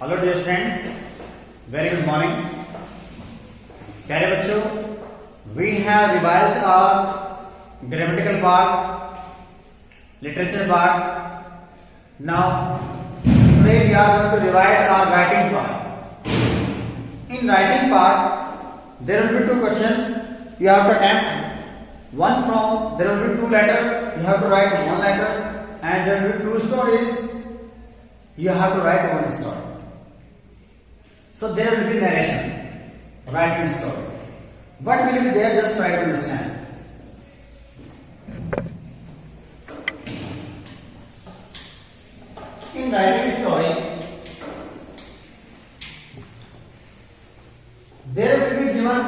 Hello dear students, very good morning. प्यारे बच्चों, we have revised our grammatical part, literature part. Now today we are going to revise our writing part. In writing part there will be two questions you have to attempt. One from there will be two letters, you have to write one letter, and there will be two stories, you have to write one story. So there will be narration, writing story. What will be there? Just try to understand. In writing story, there will be given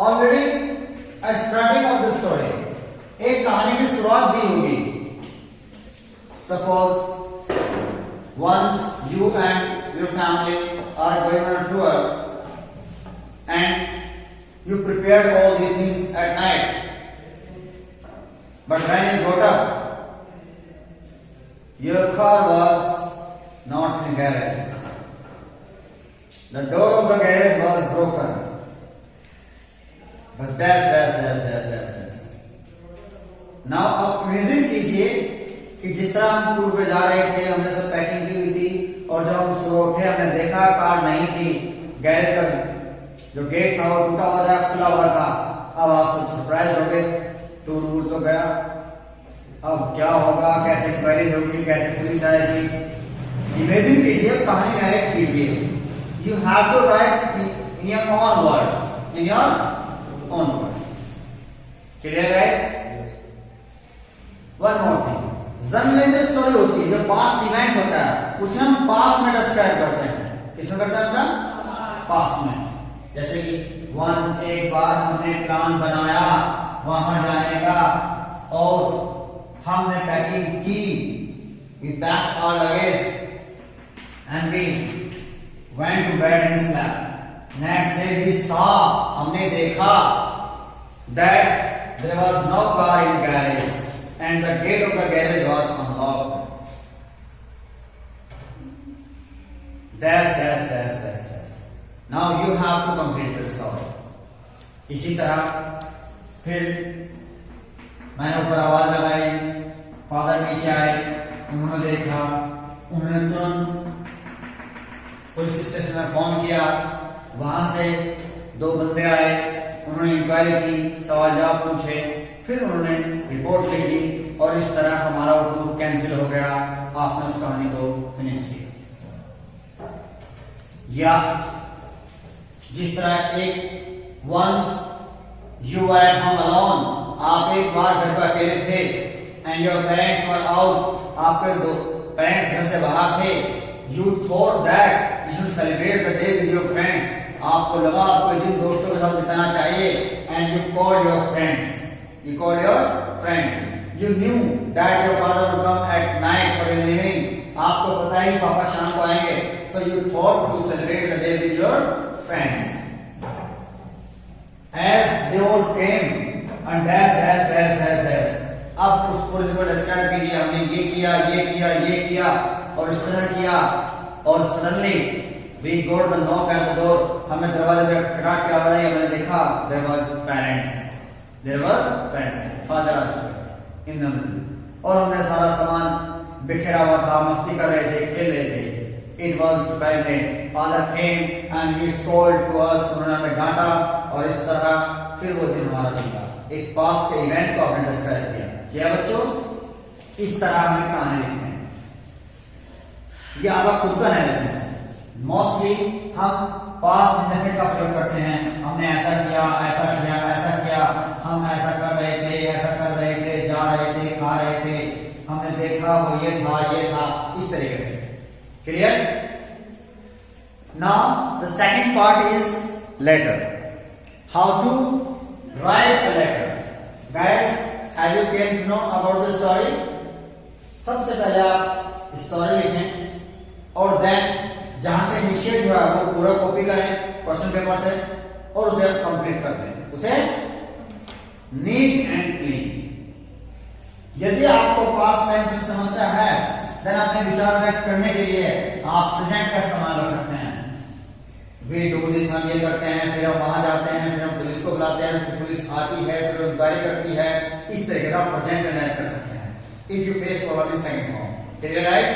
already a starting of the story. एक कहानी की शुरुआत दी होगी. Suppose once you and your family are going on a tour and you prepared all these things at night, but when you got up, your car was not in garage. The door of the garage was broken. But dash. Now आप imagine कीजिए कि जिस तरह हम tour पे जा रहे थे, हमने सब पैकिंग की हुई थी, और जब हम सुबह उठे हमने देखा कार नहीं थी, गैरेज का जो गेट था वो टूटा हुआ था, खुला हुआ था। अब आप सब सरप्राइज हो गए, टूर वूर तो गया, अब क्या होगा, कैसे क्वेरी होगी, कैसे पुलिस आएगी। इमेजिन कीजिए, कहानी डायरेक्ट कीजिए। You have to write in your own words. In your own words. Clear, guys? One more thing. General story होती है, जो पास्ट इवेंट होता है उसे हम पास्ट में डिस्क्राइब करते हैं। किसमें करते हैं अपना? पास्ट में। जैसे कि वंस एक बार हमने प्लान बनाया वहां जाने का, और हमने पैकिंग की, we packed our luggage and we went to bed and slept. Next day we saw, हमने देखा, that there was no car in garage and the gate of the garage was unlocked. Dash. Now you have to complete the story. इसी तरह फिर मैंने ऊपर आवाज लगाई, father नीचे आए, उन्होंने देखा, उन्होंने तुरंत पुलिस स्टेशन में फोन किया, वहां से दो बंदे आए, उन्होंने इंक्वायरी की, सवाल जवाब पूछे, फिर उन्होंने रिपोर्ट लिखी, और इस तरह हमारा वो टूर कैंसिल हो गया। आपने उस कहानी को फिनिश किया। या जिस तरह एक once you were at home alone, आप एक बार घर पर अकेले थे, and your parents were out, आपके दो पेरेंट्स घर से बाहर थे, you thought that you should celebrate the day with your friends. आपको लगा आपको दिन दोस्तों के साथ बिताना चाहिए, and you called your friends. You knew that your father would come at night for an evening. आपको पता ही पापा शाम को आएंगे, so you thought to celebrate the day with your friends. As they all came and dash. अब उस पूरे को डिस्क्राइब कीजिए, हमने ये किया और इस तरह किया, और suddenly we got the knock at the door, हमें दरवाजे पे खटखटाहट की आवाज आई, हमने देखा देयर वर पेरेंट्स, फादर आ चुके इन द मिडल, और हमने सारा सामान बिखरा हुआ था, मस्ती कर रहे थे, खेल रहे थे। It was parent, father came and he scold to us, उन्होंने हमें डांटा, और इस तरह फिर वो दिन हमारा बीता। एक पास्ट के इवेंट को आपने डिस्क्राइब किया बच्चों। इस तरह हमें कहानी लिखते हैं। ये आपका खुद का नैरेशन है। मोस्टली हम पास्ट इंडेफिनिट का प्रयोग करते हैं, हमने ऐसा किया, हम ऐसा कर रहे थे, जा रहे थे, खा रहे थे, हमने देखा वो ये था, इस तरीके से। Clear? Now the second part is letter. How to write a letter. Guys, have you came to know about the story? सबसे पहले आप स्टोरी लिखें, और देन जहां से इनिशिएट हुआ वो पूरा कॉपी करें क्वेश्चन पेपर से, और उसे कंप्लीट कर दें, उसे नीट एंड क्लीन। यदि आपको पास्ट टेंस में समस्या है देन अपने विचार व्यक्त करने के लिए आप प्रेजेंट का इस्तेमाल कर सकते हैं। वी डू दिस, हम ये करते हैं, फिर हम वहां जाते हैं, फिर हम पुलिस को बुलाते हैं, फिर पुलिस आती है, फिर इंक्वायरी करती है। इस तरीके का प्रेजेंट में ऐड कर सकते हैं if you face problem in second form. Clear guys?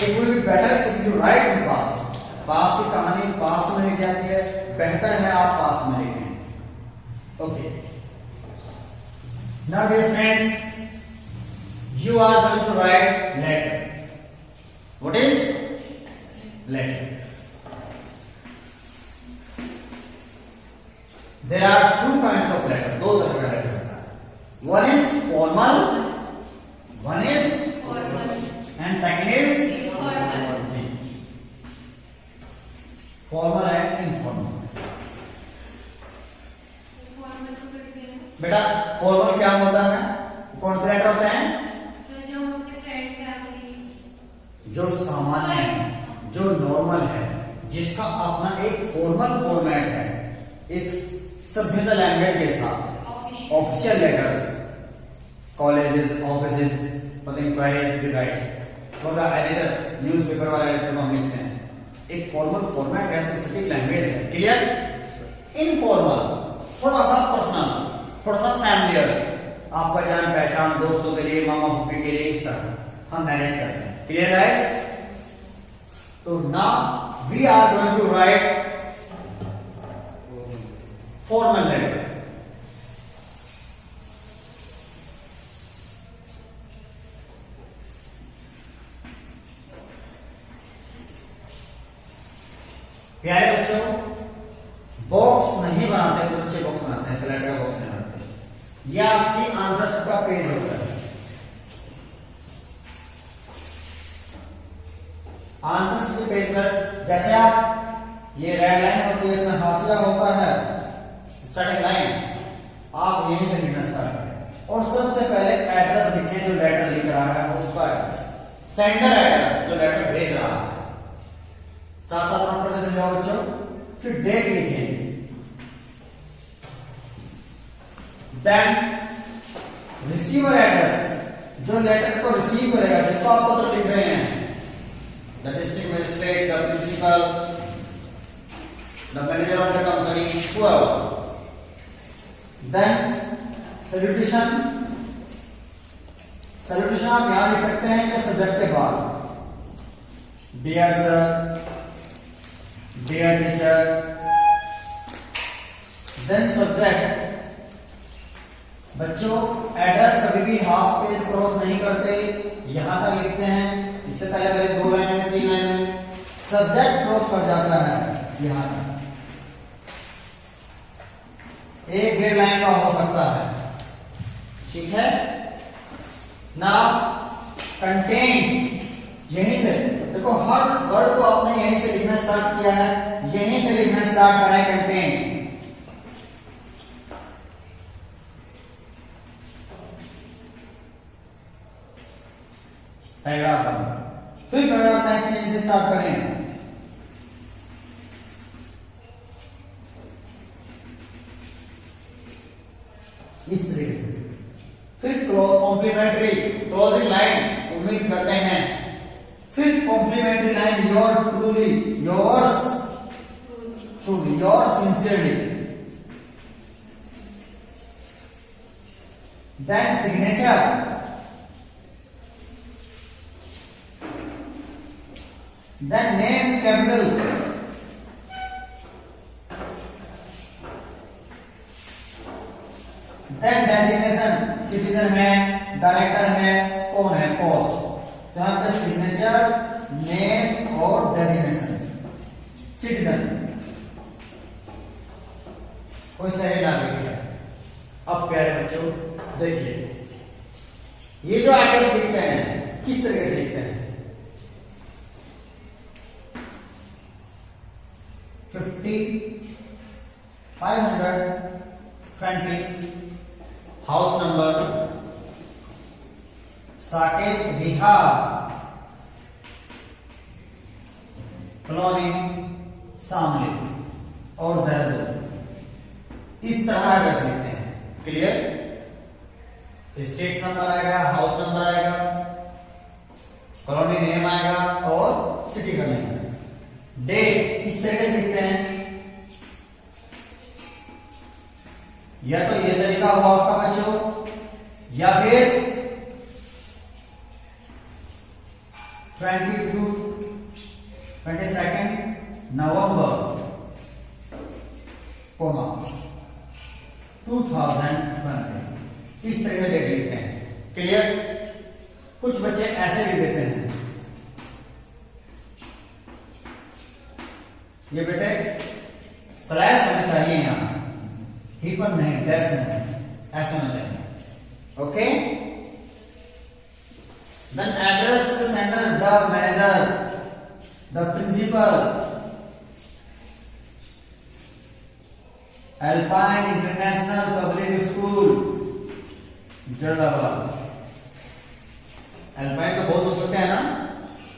It will be better if you right in past. Past की कहानी पास्ट में लिख जाती है, बेहतर है आप पास्ट में लिखें। Okay, now dear friends, you are going to write letter. What is letter? There are two kinds of letter. दो तरह का letter होता है. One is formal, one is formal, and second is informal. Formal and informal. बेटा formal क्या होता है? कौन सा लेटर होता है? जो सामान्य है, जो नॉर्मल है, जिसका अपना एक फॉर्मल फॉर्मेट है, एक सभ्यता लैंग्वेज के साथ, official letters, colleges, offices, inquiries भी write for the editor, newspaper वाला एडिटर को हम लिखते हैं। एक फॉर्मल फॉर्मेट है, स्पेसिफिक लैंग्वेज है। क्लियर? इनफॉर्मल, थोड़ा सा पर्सनल, थोड़ा सा फैमिलियर, आपका जान पहचान, दोस्तों के लिए, मामा फूफी के लिए, इस तरह हम मैनेज करते हैं। Clear guys? So now we are going to write formal letter. प्यारे बच्चों, बॉक्स नहीं बनाते तो बच्चे बॉक्स बनाते हैं, लेटर का बॉक्स नहीं बनाते। यह आपकी आंसर का पेज होता है। आंसर की पेज पर जैसे आप ये रेड लाइन होती है, इसमें हाशिया होता है, स्टार्टिंग लाइन, आप यहीं से लिखना स्टार्ट करें और सबसे पहले एड्रेस लिखें जो लेटर लिख रहा है उसका एड्रेस, सेंडर एड्रेस जो लेटर भेज रहा है। साथ साथ हम पढ़ते चले जाओ बच्चों। फिर डेट लिखेंगे, देन रिसीवर एड्रेस जो लेटर को रिसीव करेगा, जिसको आप पत्र लिख रहे हैं, the district magistrate, the principal, the manager of the company, whoever. Then salutation. Salutation आप यहां लिख सकते हैं कि सब्जेक्ट के बाद, dear sir, dear teacher. Then subject. बच्चों एड्रेस कभी भी हाफ पेज क्रॉस नहीं करते, यहां तक लिखते हैं। इससे पहले 2 लाइन में, 3 लाइन में सब्जेक्ट क्रॉस कर जाता है यहां तक, 1-1.5 लाइन का हो सकता है। ठीक है ना? कंटेंट यहीं से देखो, हर वर्ड को आपने यहीं से लिखना स्टार्ट किया है, यहीं से लिखना स्टार्ट करें कंटेंट। पैराग्राफ, फिर पैराग्राफ नेक्स्ट यहीं से स्टार्ट करें। इस तरीके से फिर कॉम्प्लीमेंट्री क्लोजिंग लाइन उम्मीद करते हैं, फिर complimentary line your truly, yours truly, your sincerely, then signature, then name capital, then designation, citizen है, डायरेक्टर है, कौन है, पोस्ट। तो यहाँ पे सिग्नेचर, नेम और डेजिग्नेशन, सिटीजन, कोई सही नागरिक है। अब प्यारे बच्चों देखिए, ये जो एड्रेस लिखते हैं किस तरीके से लिखते हैं, 50, 520, हाउस नंबर, साकेत विहार, कॉलोनी, शामली और देहरादून, इस तरह एड्रेस लिखते हैं। क्लियर? स्टेट नंबर आएगा, हाउस नंबर आएगा, कॉलोनी नेम आएगा और सिटी का नेम। डेट इस तरीके से लिखते हैं, या तो ये तरीका हुआ आपका बच्चों, या फिर 22 नवंबर 2020 इस तरह से डेट लिखते हैं। क्लियर? कुछ बच्चे ऐसे लिख देते हैं, ये बेटे स्लैश होना चाहिए यहां, ही पर नहीं, डैश नहीं, ऐसा होना चाहिए। Okay, then address to the centre, the manager, the principal, Alpine International Public School Jalalabad. Alpine तो बहुत हो सकते हैं ना,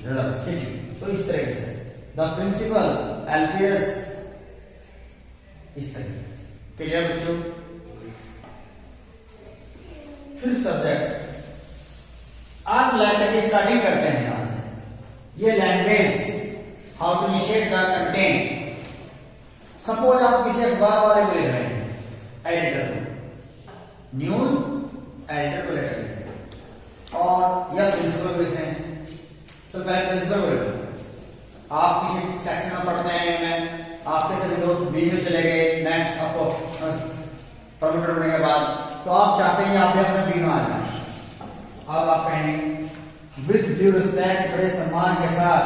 जलालाबाद सिटी। तो इस तरीके से द प्रिंसिपल एलपीएस, इस तरीके। क्लियर बच्चों? फिर सब्जेक्ट, आप लेटर की स्टार्टिंग करते हैं यहां से। ये language, how to initiate the content. Suppose आप किसी अखबार वाले को लिख रहे हैं, एडिटर को, न्यूज एडिटर को लेटर लिख रहे हैं, और या प्रिंसिपल को लिख रहे हैं, तो पहले प्रिंसिपल को लिख, आप किसी सेक्शन में पढ़ते हैं, आपके सभी दोस्त बी में चले गए, नेक्स्ट आपको प्रमोटर होने के बाद, तो आप चाहते हैं आप भी अपने बी में आ जाए। अब आप कहेंगे विद ड्यू रिस्पेक्ट, बड़े सम्मान के साथ,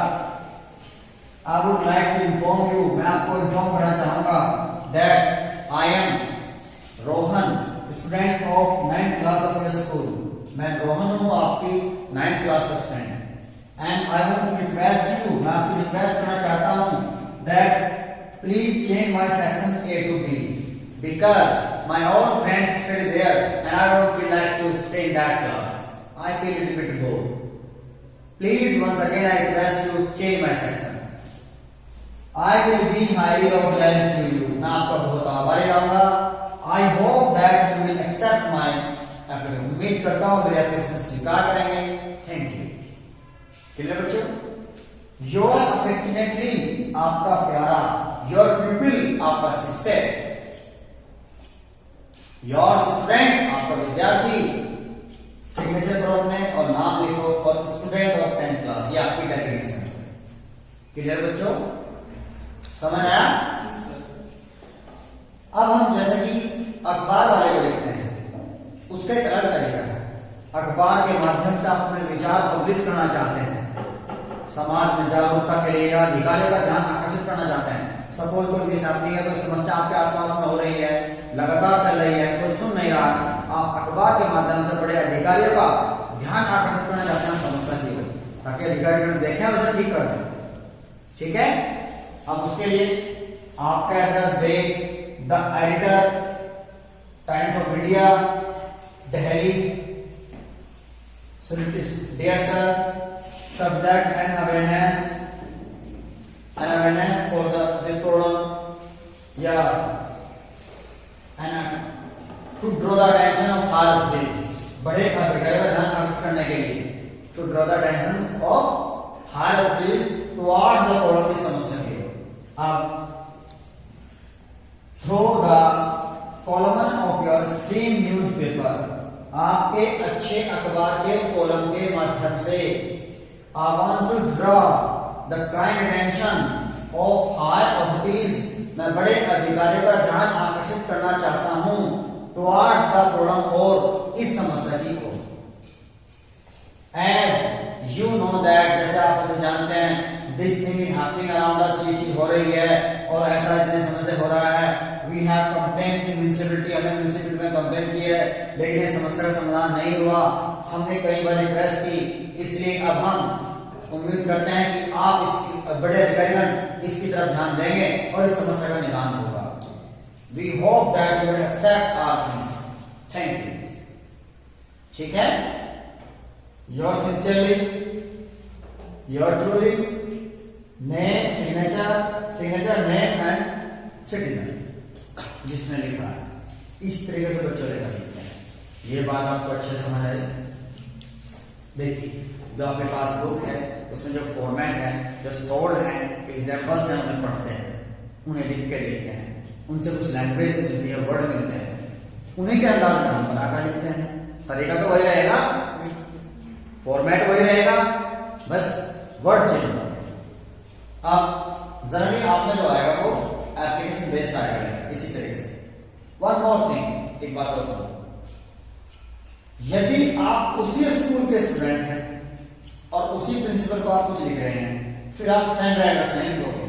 I would like to inform you, मैं आपको इन्फॉर्म करना चाहूंगा, that I am Rohan, student of 9th class of your school. मैं रोहन हूं, आपकी 9th क्लास का student. And I want to request you, मैं आपसे रिक्वेस्ट करना चाहता हूं, that please change my section A to B because my all friends study there and I don't feel like to stay in that class. I feel a little bit bored. Please once again I request you change my section. I will be highly obliged to you. मैं आपका बहुत आभारी रहूंगा। I hope that you will accept my application. उम्मीद करता हूं मेरे application स्वीकार करेंगे। Thank you. क्लियर बच्चों? Your affectionately, आपका प्यारा, your pupil, आपका शिष्य, your student, आपका विद्यार्थी, सिग्नेचर करो अपने और नाम लिखो, और स्टूडेंट ऑफ 10th क्लास, ये आपकी डेजिग्नेशन है। क्लियर बच्चों? समझ आया? अब हम जैसे कि अखबार वाले को लिखते हैं, उसका एक अलग तरीका है। अखबार के माध्यम से आप अपने विचार पब्लिश करना चाहते हैं, समाज में जागरूकता के लिए या अधिकारियों का ध्यान आकर्षित करना चाहते हैं। सपोज कोई मिसहैपनिंग है, कोई समस्या आपके आसपास में हो रही है, लगातार चल रही है, कोई सुन नहीं रहा, आप अखबार के माध्यम से बड़े अधिकारियों का ध्यान आकर्षित करना चाहते हैं समस्या की ओर, ताकि अधिकारी देखें और उसे ठीक कर दें। ठीक है? अब उसके लिए आपका एड्रेस दे, the editor, Times of India, Delhi, dear sir, subject and awareness for this problem, या to draw the attention of higher authorities, बड़े अधिकारियों का ध्यान आकर्षित करने के लिए, to draw the attention of higher authorities towards the problem की समस्या की। अब through the column of your stream newspaper, आपके अच्छे अखबार के कॉलम के माध्यम से, I want to draw the kind attention of higher authorities, मैं बड़े अधिकारियों का ध्यान आकर्षित करना चाहता हूं टुवर्ड्स द प्रॉब्लम, और इस समस्या की ओर। एज यू नो दैट, जैसे आप सभी जानते हैं, this thing is happening around us, ये चीज हो रही है और ऐसा इतने समय से हो रहा है। We have complaint in municipality, हमने म्युनिसिपैलिटी में कंप्लेंट की है, लेकिन ये समस्या का समाधान नहीं हुआ। हमने कई बार रिक्वेस्ट की, इसलिए अब हम उम्मीद करते हैं कि आप इसकी बड़े अधिकारीगण इसकी तरफ ध्यान देंगे और इस समस्या का निदान होगा। We hope that you will accept our things. Thank you. ठीक है? Your sincerely, your truly, name, signature, name and citizen, जिसने लिखा है। इस तरीके से बच्चों लेकर लिखते हैं। ये बात आपको अच्छे समझ आई? देखिए जो आपके पास बुक है उसमें जो फॉर्मेट है, जो सोल्ड है, एग्जाम्पल्स हैं उन्हें पढ़ते हैं, उन्हें लिख के देखते हैं, उनसे कुछ लैंग्वेज मिलती है, वर्ड मिलते हैं, उन्हीं के अंदाज में हम बनाकर लिखते हैं। तरीका तो वही रहेगा, फॉर्मेट वही रहेगा, बस वर्ड चेंज होगा। अब जनरली आपने जो आएगा वो एप्लीकेशन बेस्ड आएगा इसी तरीके से। वन मोर थिंग, एक बात और सुनो, यदि आप उसी स्कूल के स्टूडेंट हैं और उसी प्रिंसिपल को आप कुछ लिख रहे हैं, फिर आप सेंड एड्रेस नहीं दोगे।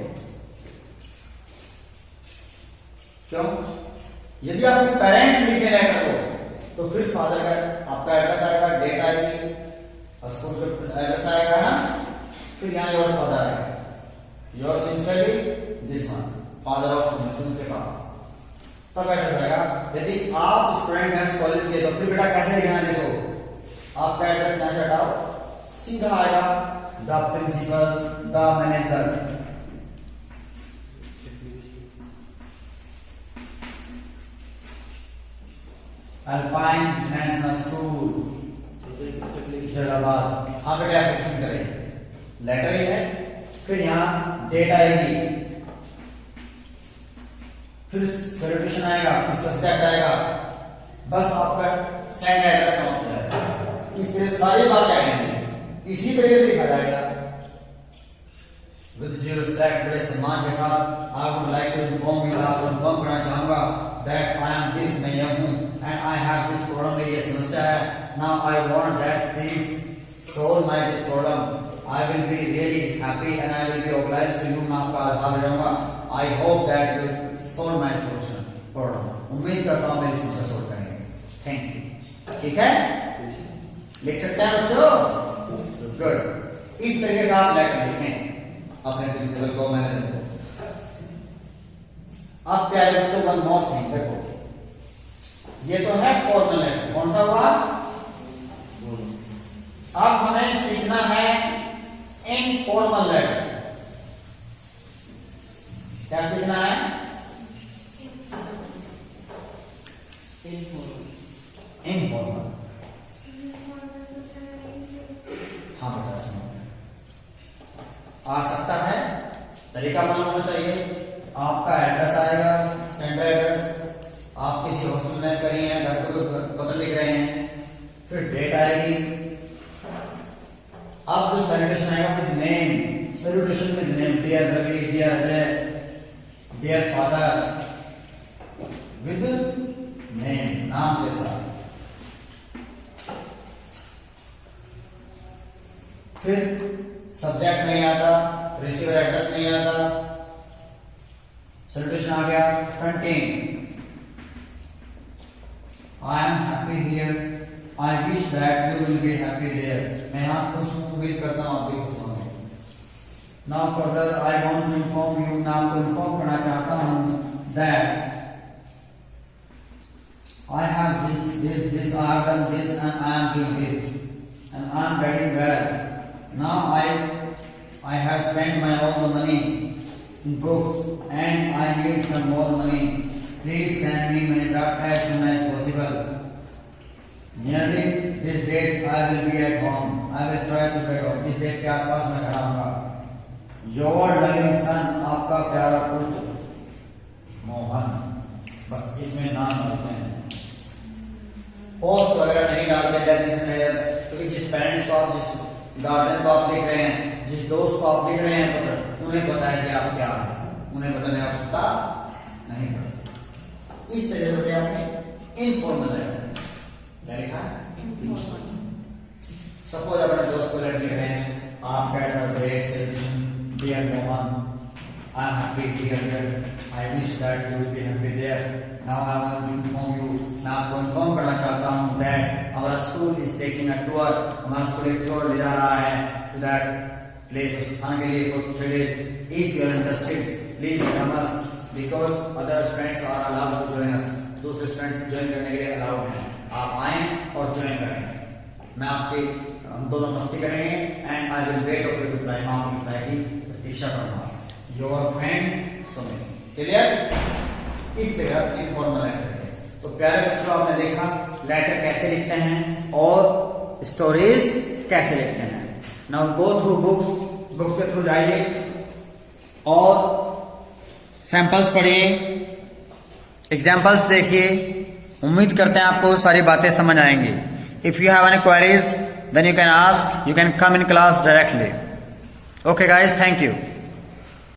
क्यों? यदि आपके पेरेंट्स लिखे लेटर को तो फिर फादर का आपका एड्रेस आएगा, डेट आएगी, स्कूल का एड्रेस आएगा ना, फिर यहाँ योर फादर आएगा, your sincerely this one, father of सुन के पापा, तब एड्रेस आएगा। यदि आप स्टूडेंट हैं कॉलेज के तो फिर बेटा कैसे लिखना है, देखो आपका एड्रेस यहाँ से हटाओ, सीधा आएगा the principal, the manager, Alpine International School Jalalabad. हाँ बेटा एप्लीकेशन करें, लेटर ही है, फिर यहाँ डेट आएगी, फिर सैल्यूटेशन आएगा, फिर सब्जेक्ट आएगा, बस आपका सेंड एड्रेस का मतलब है। इस तरह सारी बातें आएंगी, इसी तरीके से लिखा जाएगा। विद ड्यू रिस्पेक्ट, बड़े सम्मान के साथ, I would like to inform you, आपको इन्फॉर्म करना चाहूंगा दैट आई एम दिस, मैं यह हूँ, and I have this problem, मेरी ये समस्या है। Now I want that please solve my this problem, I will be really happy and I will be obliged to you, मैं आपका आभार रहूंगा। I hope that you solve my problem, उम्मीद करता हूं मेरी समस्या सॉल्व करेंगे, थैंक यू। ठीक है, लिख सकते हैं बच्चों? गुड। इस तरीके से आप लेटर लिखें अपने प्रिंसिपल को, मैनेजर को। अब प्यारे बच्चों वन मोर थिंग, देखो ये तो है फॉर्मल लेटर, कौन सा हुआ? अब हमें सीखना है इनफॉर्मल लेटर। क्या सीखना है? इनफॉर्मल। हाँ बेटा सुनो, आ सकता है, तरीका मालूम होना चाहिए। आपका एड्रेस आएगा, सेंडर एड्रेस, आप किसी हॉस्टल में करी हैं, घर को पत्र लिख रहे हैं, फिर डेट आएगी। अब जो सैल्यूटेशन आएगा with name, salutation with name, dear Ravi, dear Ajay, dear father, with name, नाम के साथ। फिर सब्जेक्ट नहीं आता, रिसीवर एड्रेस नहीं आता, सैल्यूटेशन आ गया, contain, I am happy here. I wish that you will be happy there. मैं यहाँ खुश हूँ, उम्मीद करता हूँ आप भी खुश होंगे। Now further, I want to inform you. मैं आपको इन्फॉर्म करना चाहता हूँ that I have this, I have done this, and I am doing this, and I am getting well. Now I have spent my all the money in books, and I need some more money. Please send me my draft as soon as possible. Nearly this date I will be at home. I will try to get home. इस date के आसपास मैं खड़ा हूँगा। Your loving son, आपका प्यारा पुत्र मोहन। बस इसमें नाम डालते हैं, पोस्ट वगैरह नहीं डालते, क्योंकि जिस पेरेंट्स को आप, जिस गार्जियन को आप लिख रहे हैं, जिस दोस्त को आप लिख रहे हैं पत्र, उन्हें पता है कि आप क्या है, उन्हें बताने की आवश्यकता नहीं पड़ती। इस तरह से आपने इनफॉर्मल लेटर क्या लिखा है? सपोज अपने दोस्त को लेटर लिख रहे हैं, आपका एड्रेस है salutation, dear Mohan, I am happy dear, I wish that you will be happy there. Now I want to inform you, मैं आपको इन्फॉर्म करना चाहता हूँ that our school is taking a tour, हमारा स्कूल एक टूर ले जा रहा है टू दैट प्लेस, उस स्थान के लिए for 3 days। If you are interested please come us, because other students are allowed to join us, दूसरे स्टूडेंट्स ज्वाइन करने के लिए अलाउड हैं, आप आएं और ज्वाइन करें। मैं आपके, हम दोनों मस्ती करेंगे, and I will weight of your reply, मैं आपकी रिप्लाई की प्रतीक्षा करूंगा। Your friend Sumit. क्लियर? इस तरह इनफॉर्मल लेटर है। तो प्यारे बच्चों, आपने देखा लेटर कैसे लिखते हैं और स्टोरीज कैसे लिखते हैं। नाउ गो थ्रू बुक्स के थ्रू जाइए और सैंपल्स पढ़िए, एग्जाम्पल्स देखिए। उम्मीद करते हैं आपको सारी बातें समझ आएंगी। If you have any queries then you can ask, you can come in class directly. Okay guys, thank you.